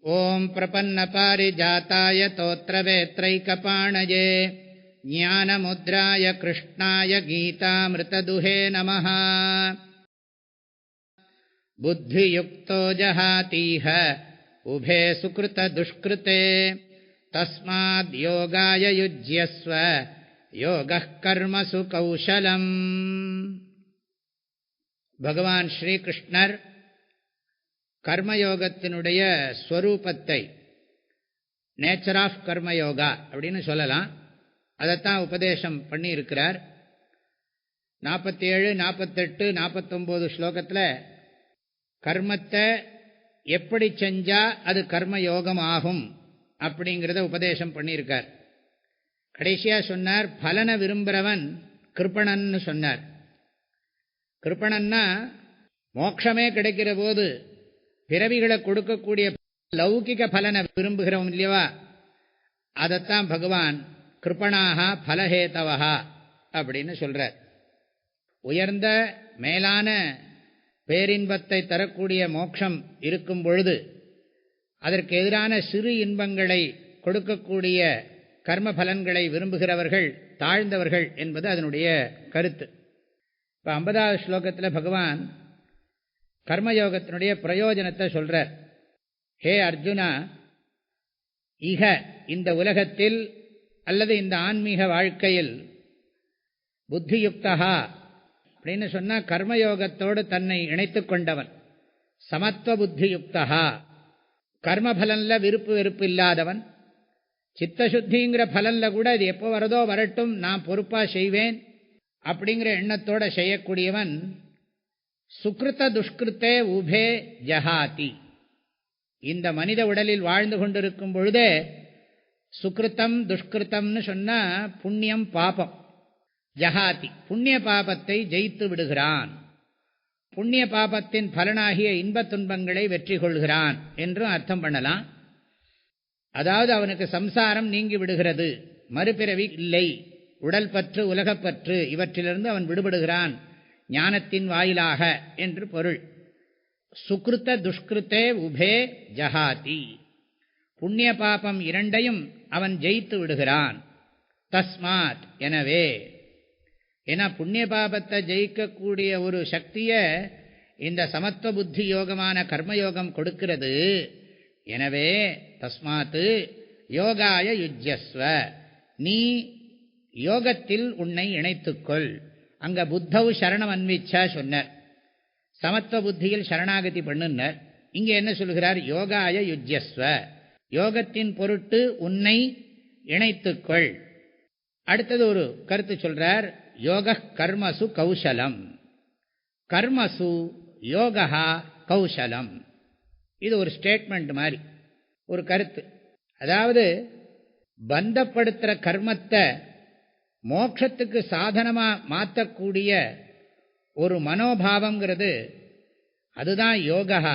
ஓம் பிரபன்னபாரிஜாதாய தோத்ரவேத்ரைகபாணயே ஞானமுத்ராய கிருஷ்ணாய கீதாமிருததுஹே நமः. புத்தியுக்தோ ஜஹாதீஹ உபே சுக்ருததுஷ்கிருதே தஸ்மாத் யோகாய யுஜ்யஸ்வ யோகः கர்மசு கௌஷலம். பகவான் ஸ்ரீகிருஷ்ணர் கர்மயோகத்தினுடைய ஸ்வரூபத்தை, நேச்சர் ஆஃப் கர்மயோகா அப்படின்னு சொல்லலாம், அதைத்தான் உபதேசம் பண்ணியிருக்கிறார். 47, 48, 49 ஸ்லோகத்தில் கர்மத்தை எப்படி செஞ்சா அது கர்மயோகம் ஆகும் அப்படிங்கிறத உபதேசம் பண்ணியிருக்கார். கடைசியாக சொன்னார், பலனை விரும்புகிறவன் கிருப்பணன்னு சொன்னார். கிருப்பணன்னா மோட்சமே கிடைக்கிற போது பிறவிகளை கொடுக்கக்கூடிய லௌகிக பலனை விரும்புகிறவன் இல்லையவா, அதைத்தான் பகவான் கிருப்பணாக பலஹேதவா அப்படின்னு சொல்றார். உயர்ந்த மேலான பேரின்பத்தை தரக்கூடிய மோட்சம் இருக்கும் பொழுது அதற்கு எதிரான சிறு இன்பங்களை கொடுக்கக்கூடிய கர்ம பலன்களை விரும்புகிறவர்கள் தாழ்ந்தவர்கள் என்பது அதனுடைய கருத்து. இப்போ 50வது ஸ்லோகத்தில் பகவான் கர்மயோகத்தினுடைய பிரயோஜனத்தை சொல்றார். ஹே அர்ஜுனா, இக இந்த உலகத்தில் அல்லது இந்த ஆன்மீக வாழ்க்கையில் புத்தியுக்தா அப்படின்னு சொன்னால் கர்மயோகத்தோடு தன்னை இணைத்து கொண்டவன், சமத்துவ புத்தியுக்தா, கர்மபலன்ல விருப்பு வெறுப்பு இல்லாதவன், சித்தசுத்திங்கிற பலன்ல கூட இது எப்போ வரதோ வரட்டும் நான் பொறுப்பாக செய்வேன் அப்படிங்கிற எண்ணத்தோடு செய்யக்கூடியவன், சுக்ருத துஷ்கிருத்தே உபே ஜஹாதி, இந்த மனித உடலில் வாழ்ந்து கொண்டிருக்கும் பொழுதே சுக்ருத்தம் துஷ்கிருத்தம்னு சொன்னா புண்ணியம் பாபம், ஜஹாதி புண்ணிய பாபத்தை ஜெயித்து விடுகிறான், புண்ணிய பாபத்தின் பலனாகிய இன்பத் துன்பங்களை வெற்றி கொள்கிறான் என்றும் அர்த்தம் பண்ணலாம். அதாவது அவனுக்கு சம்சாரம் நீங்கி விடுகிறது, மறுபிறவி இல்லை, உடல் பற்று உலகப்பற்று இவற்றிலிருந்து அவன் விடுபடுகிறான் ஞானத்தின் வாயிலாக என்று பொருள். சுக்ருத துஷ்கிருத்தே உபே ஜஹாதி, புண்ணிய பாபம் இரண்டையும் அவன் ஜெயித்து விடுகிறான். தஸ்மாத் எனவே, ஏன்னா புண்ணிய பாபத்தை ஜெயிக்கக்கூடிய ஒரு சக்தியை இந்த சமத்துவ புத்தி யோகமான கர்மயோகம் கொடுக்கிறது. எனவே தஸ்மாத் யோகாய யுஜ்யஸ்வ, நீ யோகத்தில் உன்னை இணைத்துக்கொள். அங்க புத்தவு சரணம் அன்விச்சா சொன்னார், சமத்துவ புத்தியில் சரணாகதி பண்ணுன்னார். இங்கே என்ன சொல்கிறார், யோகாய யுஜ்யஸ்வ, யோகத்தின் பொருட்டு உன்னை இணைத்துக்கொள். அடுத்தது ஒரு கருத்து சொல்றார், யோக கர்மசு கௌஷலம், கர்மசு யோகா கௌஷலம். இது ஒரு ஸ்டேட்மெண்ட் மாதிரி ஒரு கருத்து. அதாவது பந்தப்படுத்துகிற கர்மத்தை மோட்சத்துக்கு சாதனமாக மாற்றக்கூடிய ஒரு மனோபாவங்கிறது அதுதான் யோகா.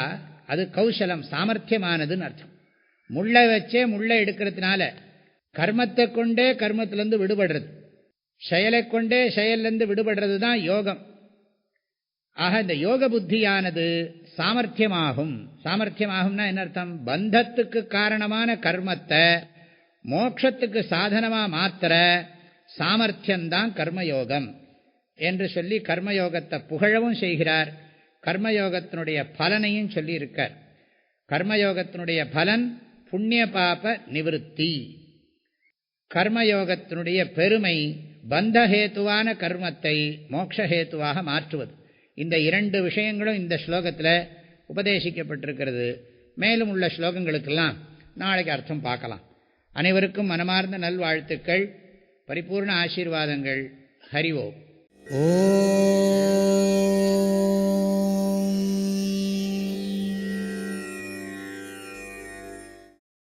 அது கௌசலம், சாமர்த்தியமானதுன்னு அர்த்தம். முள்ளை வச்சே முள்ளை எடுக்கிறதுனால கர்மத்தை கொண்டே கர்மத்திலேருந்து விடுபடுறது, செயலை கொண்டே செயலிருந்து விடுபடுறது தான் யோகம். ஆக இந்த யோக புத்தியானது சாமர்த்தியமாகும். சாமர்த்தியமாகும்னா என்ன அர்த்தம், பந்தத்துக்கு காரணமான கர்மத்தை மோட்சத்துக்கு சாதனமாக மாத்திர சாமர்த்தியம்தான் கர்மயோகம் என்று சொல்லி கர்மயோகத்தை புகழவும் செய்கிறார். கர்மயோகத்தினுடைய பலனையும் சொல்லியிருக்கார். கர்மயோகத்தினுடைய பலன் புண்ணிய பாப நிவிருத்தி. கர்மயோகத்தினுடைய பெருமை பந்தஹேத்துவான கர்மத்தை மோட்சஹேத்துவாக மாற்றுவது. இந்த இரண்டு விஷயங்களும் இந்த ஸ்லோகத்தில் உபதேசிக்கப்பட்டிருக்கிறது. மேலும் உள்ள ஸ்லோகங்களுக்கெல்லாம் நாளைக்கு அர்த்தம் பார்க்கலாம். அனைவருக்கும் மனமார்ந்த நல்வாழ்த்துக்கள், பரிபூர்ண ஆசீர்வாதங்கள். ஹரி ஓம்.